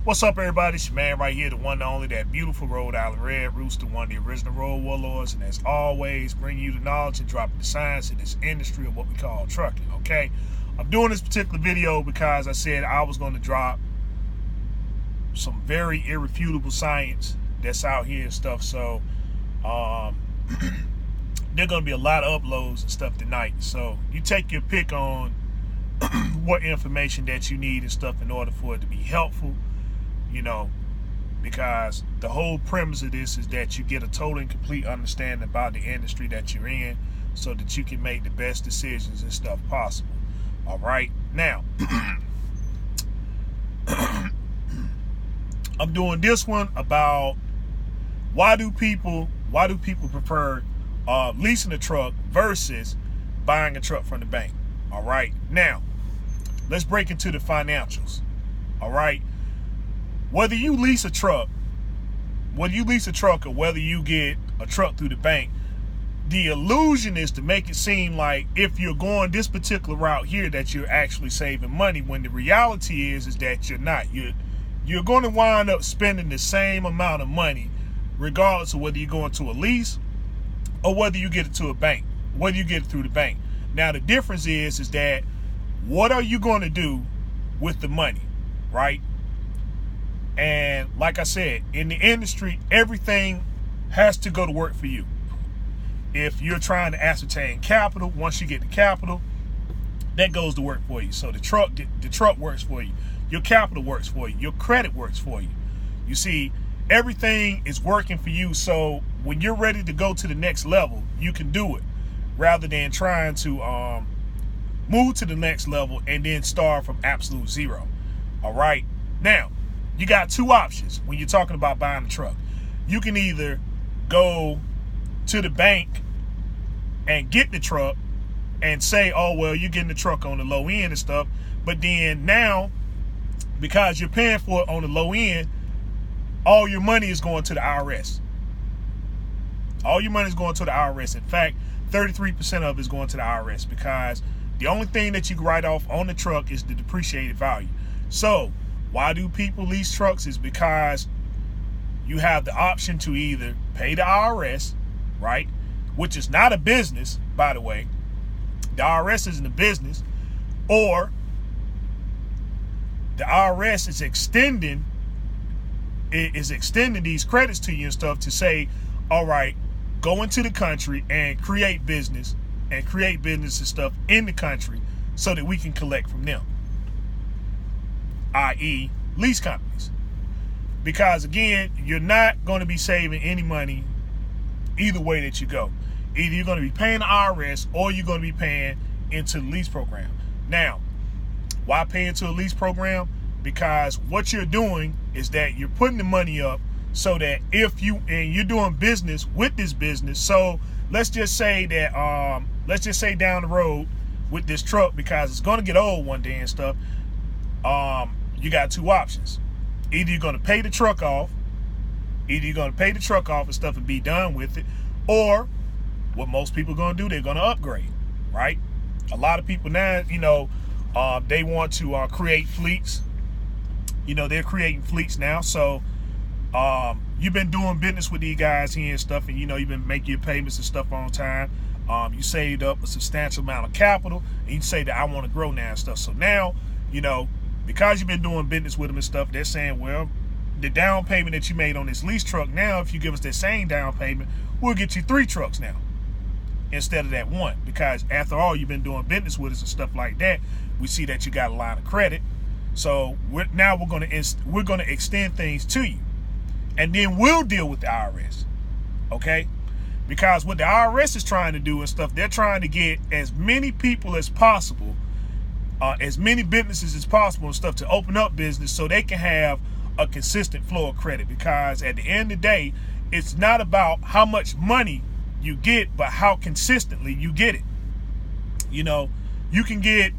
What's up, everybody? It's your man right here, the one and only, that beautiful Rhode Island Red Rooster, one of the original road warlords, and as always, bringing you the knowledge and dropping the science in this industry of what we call trucking, okay? I'm doing this particular video because I said I was going to drop some very irrefutable science that's out here and stuff, so there are going to be a lot of uploads and stuff tonight, so you take your pick on what information that you need and stuff in order for it to be helpful. You know, because the whole premise of this is that you get a total and complete understanding about the industry that you're in so that you can make the best decisions and stuff possible. All right. Now, I'm doing this one about why do people prefer leasing a truck versus buying a truck from the bank. All right. Now, let's break into the financials. All right. Whether you lease a truck or whether you get a truck through the bank, the illusion is to make it seem like if you're going this particular route here that you're actually saving money, when the reality is that you're not. You're going to wind up spending the same amount of money regardless of whether you're going to a lease or whether you get it to a bank, whether you get it through the bank. Now, the difference is that what are you going to do with the money, right? And like I said, in the industry, everything has to go to work for you. If you're trying to ascertain capital, once you get the capital, that goes to work for you. So the truck works for you. Your capital works for you. Your credit works for you. You see, everything is working for you. So when you're ready to go to the next level, you can do it rather than trying to move to the next level and then start from absolute zero. All right. Now, you got two options when you're talking about buying a truck. You can either go to the bank and get the truck and say, oh, well, you're getting the truck on the low end and stuff. But then now, because you're paying for it on the low end, all your money is going to the IRS. All your money is going to the IRS. In fact, 33% of it is going to the IRS because the only thing that you can write off on the truck is the depreciated value. So, why do people lease trucks? Is because you have the option to either pay the IRS, right, which is not a business, by the way. The IRS isn't a business, or the IRS is extending these credits to you and stuff to say, all right, go into the country and create business and stuff in the country so that we can collect from them, i.e. lease companies. Because again, you're not going to be saving any money either way that you go. Either you're going to be paying the IRS or you're going to be paying into the lease program. Now, why pay into a lease program? Because what you're doing is that you're putting the money up so that if you're doing business with this business. So let's just say that down the road with this truck, because it's going to get old one day and stuff, you got two options. Either you're going to pay the truck off and stuff and be done with it, or what most people are going to do, they're going to upgrade, right? A lot of people now, they want to create fleets. They're creating fleets now. So you've been doing business with these guys here and stuff, and you've been making your payments and stuff on time. You saved up a substantial amount of capital, and you say that I want to grow now and stuff. So now, because you've been doing business with them and stuff, they're saying, well, the down payment that you made on this lease truck, now if you give us that same down payment, we'll get you 3 trucks now instead of that one. Because after all, you've been doing business with us and stuff like that. We see that you got a lot of credit, so we're going to extend things to you, and then we'll deal with the IRS, okay? Because what the IRS is trying to do and stuff, they're trying to get as many people as possible, as many businesses as possible and stuff to open up business so they can have a consistent flow of credit. Because at the end of the day, it's not about how much money you get, but how consistently you get it. You can get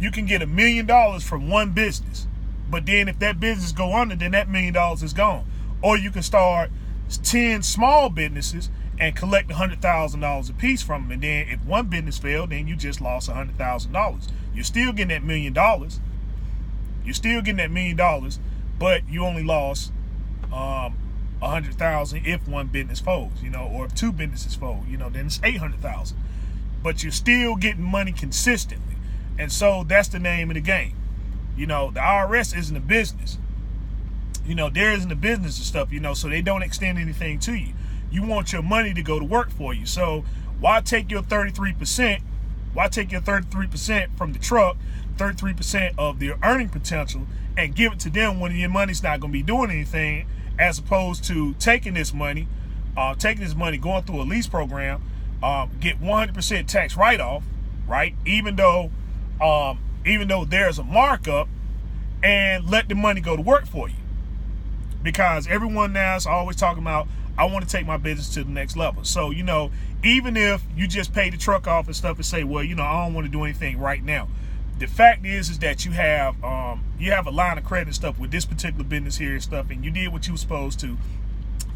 $1 million from one business, but then if that business go under, then that $1 million is gone. Or you can start 10 small businesses and collect $100,000 a piece from them. And then if one business failed, then you just lost $100,000. You're still getting that $1 million. You're still getting that $1 million, but you only lost 100,000 if one business folds, or if two businesses fold, then it's 800,000. But you're still getting money consistently, and so that's the name of the game. The IRS isn't a business. There isn't a business and stuff. So they don't extend anything to you. You want your money to go to work for you. So why take your 33%? Why take your 33% from the truck, 33% of their earning potential, and give it to them when your money's not going to be doing anything, as opposed to taking this money, going through a lease program, get 100% tax write-off, right? Even though there's a markup, and let the money go to work for you. Because everyone now is always talking about, I want to take my business to the next level. So, even if you just pay the truck off and stuff and say, well, I don't want to do anything right now. The fact is that you have a line of credit and stuff with this particular business here and stuff, and you did what you were supposed to.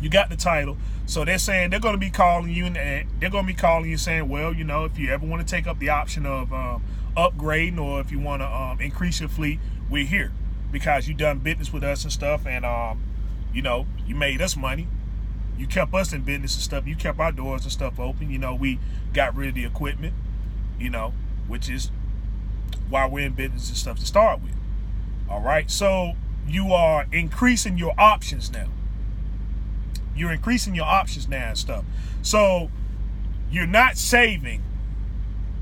You got the title. So they're saying they're going to be calling you, and they're going to be calling you saying, well, if you ever want to take up the option of upgrading, or if you want to increase your fleet, we're here because you done business with us and stuff, and you made us money. You kept us in business and stuff. You kept our doors and stuff open. We got rid of the equipment, which is why we're in business and stuff to start with. All right. So you are increasing your options now. You're increasing your options now and stuff. So you're not saving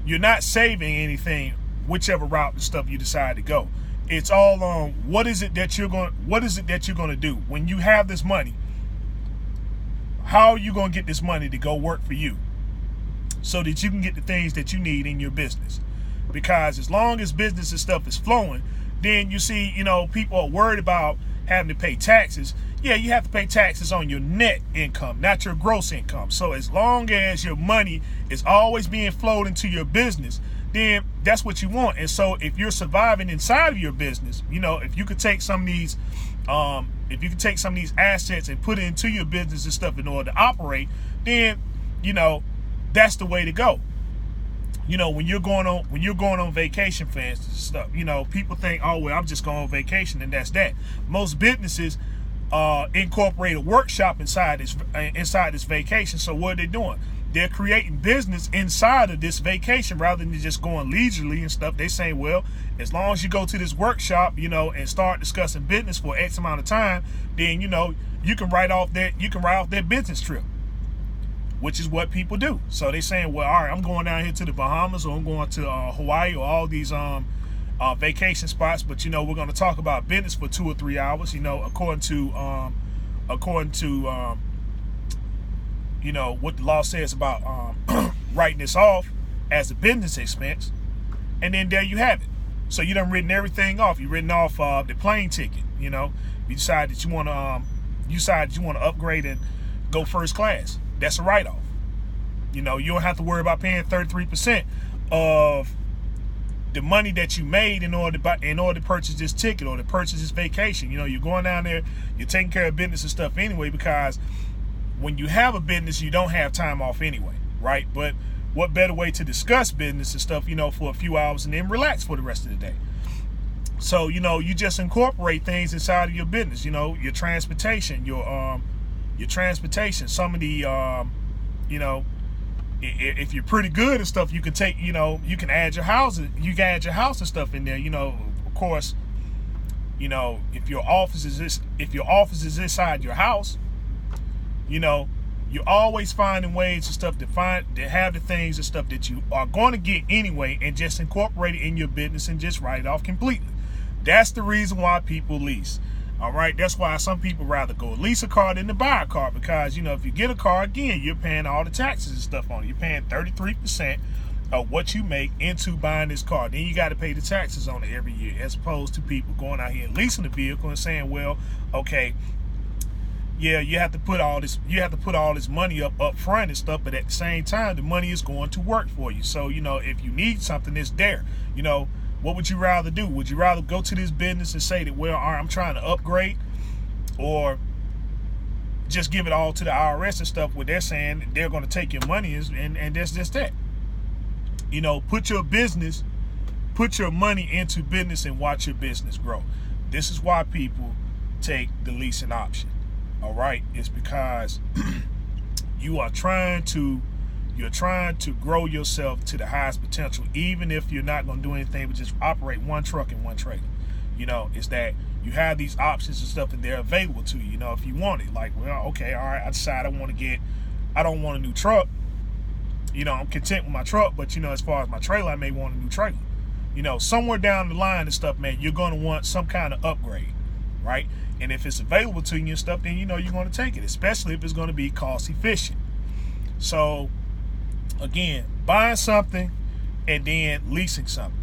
anything, whichever route and stuff you decide to go. It's all on what is it that you're going to do when you have this money. How are you going to get this money to go work for you so that you can get the things that you need in your business? Because as long as business and stuff is flowing, then you see, people are worried about having to pay taxes. Yeah, you have to pay taxes on your net income, not your gross income. So as long as your money is always being flowed into your business, then that's what you want. And so if you're surviving inside of your business, if you could take some of these assets and put it into your business and stuff in order to operate, then that's the way to go. When you're going on vacation, for instance, stuff, people think, oh well, I'm just going on vacation and that's that. Most businesses incorporate a workshop inside this vacation. So what are they doing? They're creating business inside of this vacation rather than just going leisurely and stuff. They say, well, as long as you go to this workshop, and start discussing business for X amount of time, then you can write off that business trip, which is what people do. So they saying, well, all right, I'm going down here to the Bahamas, or I'm going to Hawaii, or all these vacation spots, but we're going to talk about business for 2 or 3 hours, according to what the law says about writing this off as a business expense, and then there you have it. So you done written everything off. You written off the plane ticket. You decide that you want to upgrade and go first class. That's a write-off. You don't have to worry about paying 33% of the money that you made in order to purchase this ticket or to purchase this vacation. You're going down there, you're taking care of business and stuff anyway, because when you have a business, you don't have time off anyway, right? But what better way to discuss business and stuff, for a few hours and then relax for the rest of the day? So, you just incorporate things inside of your business, your transportation, some of the, if you're pretty good and stuff, you can take, you can add your house and stuff in there, of course, if your office is inside your house, you're always finding ways and stuff to have the things and stuff that you are going to get anyway, and just incorporate it in your business and just write it off completely. That's the reason why people lease. All right, that's why some people rather go lease a car than to buy a car, because if you get a car, again, you're paying all the taxes and stuff on it. You're paying 33% of what you make into buying this car. Then you got to pay the taxes on it every year, as opposed to people going out here and leasing the vehicle and saying, well, okay, yeah, you have to put all this money up front and stuff, but at the same time, the money is going to work for you. So, if you need something, it's there. What would you rather do? Would you rather go to this business and say that, well, all right, I'm trying to upgrade, or just give it all to the IRS and stuff, where they're saying they're going to take your money and that's just that? Put your money into business and watch your business grow. This is why people take the leasing option. All right, it's because you're trying to grow yourself to the highest potential, even if you're not going to do anything but just operate one truck and one trailer. It's that you have these options and stuff, and they're available to you. If you want it, like, well, okay, all right, I decide I don't want a new truck. I'm content with my truck, but as far as my trailer, I may want a new trailer. Somewhere down the line and stuff, man, you're going to want some kind of upgrade, right? And if it's available to you and stuff, then you're going to take it, especially if it's going to be cost efficient. So, again, buying something and then leasing something,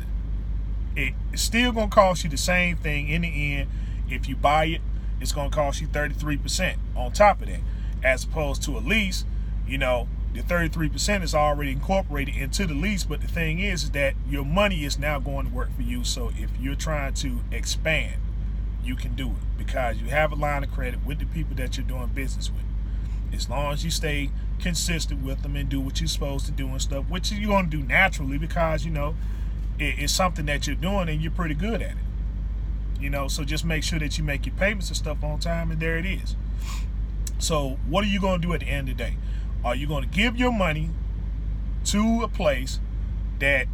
it's still going to cost you the same thing in the end. If you buy it, it's going to cost you 33% on top of that, as opposed to a lease. The 33% is already incorporated into the lease, but the thing is that your money is now going to work for you. So if you're trying to expand, you can do it because you have a line of credit with the people that you're doing business with. As long as you stay consistent with them and do what you're supposed to do and stuff, which you're going to do naturally because, it's something that you're doing and you're pretty good at it. So just make sure that you make your payments and stuff on time, and there it is. So what are you going to do at the end of the day? Are you going to give your money to a place that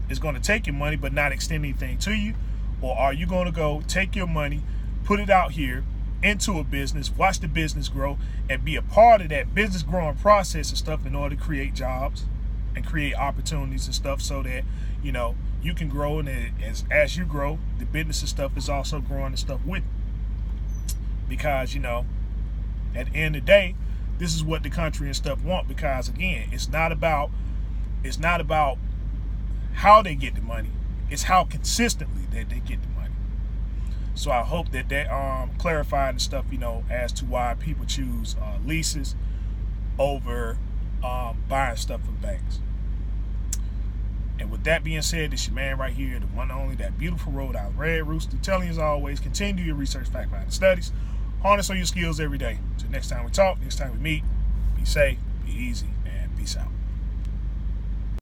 is going to take your money but not extend anything to you? Or are you going to go take your money, put it out here into a business, watch the business grow, and be a part of that business growing process and stuff in order to create jobs and create opportunities and stuff so that, you can grow, and as you grow, the business and stuff is also growing and stuff with it. Because, at the end of the day, this is what the country and stuff want, because again, it's not about how they get the money, it's how consistently that they get the money. So I hope that clarified and stuff, as to why people choose leases over buying stuff from banks. And with that being said, this your man right here, the one and only, that beautiful Rhode Island Red Rooster, telling you as always, continue your research, fact finding studies, harness on your skills every day. Until next time we talk, next time we meet, be safe, be easy, and peace out.